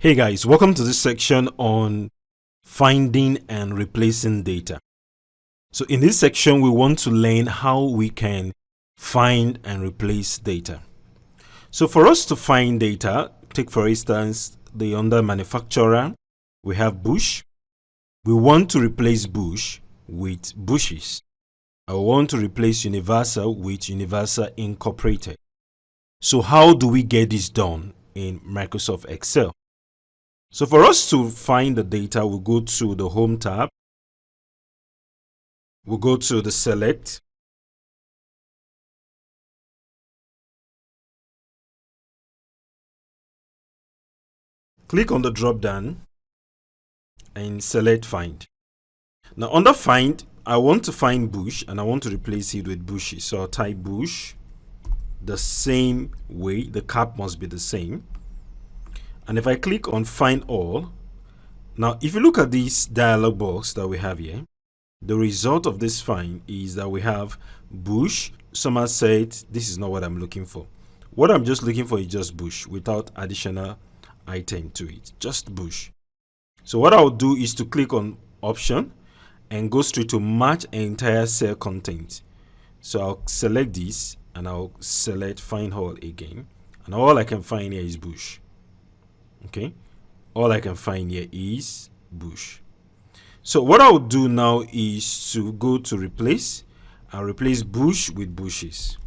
Hey guys, welcome to this section on finding and replacing data. So in this section, we want to learn how we can find and replace data. So for us to find data, take for instance, the under manufacturer, we have Bush. We want to replace Bush with Bushes. I want to replace Universal with Universal Incorporated. So how do we get this done in Microsoft Excel? So for us to find the data, we'll go to the Home tab. We'll go to the Select. Click on the drop down and select Find. Now under Find, I want to find Bush and I want to replace it with Bushes. So I'll type Bush the same way. The cap must be the same. And if I click on Find All, now if you look at this dialog box that we have here, the result of this find is that we have Bush, Somerset. This is not what I'm looking for. What I'm just looking for is just Bush without additional item to it, just Bush. So what I'll do is to click on Option and go straight to Match Entire Cell Content. So I'll select this and I'll select Find All again, and all I can find here is Bush. Okay, all I can find here is Bush. So what I'll do now is to go to Replace and replace Bush with Bushes,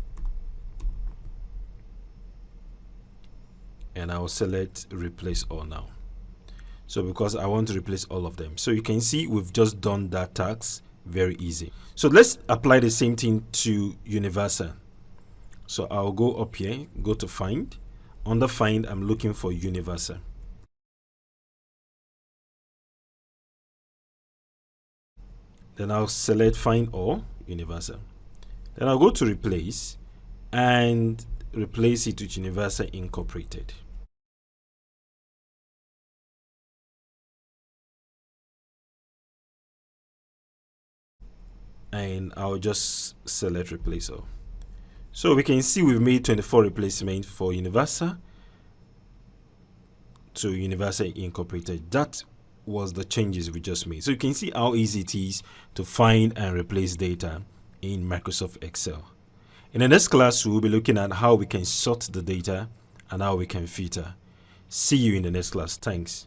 and I'll select Replace All now. So because I want to replace all of them, so you can see we've just done that task very easy. So let's apply the same thing to Universal. So I'll go up here, go to Find. Under Find, I'm looking for Universal. Then I'll select Find All, Universal. Then I'll go to Replace and replace it with Universal Incorporated. And I'll just select Replace All. So we can see we've made 24 replacements for Universal to Universal Incorporated. That was the changes we just made. So you can see how easy it is to find and replace data in Microsoft Excel. In the next class, we'll be looking at how we can sort the data and how we can filter. See you in the next class. Thanks.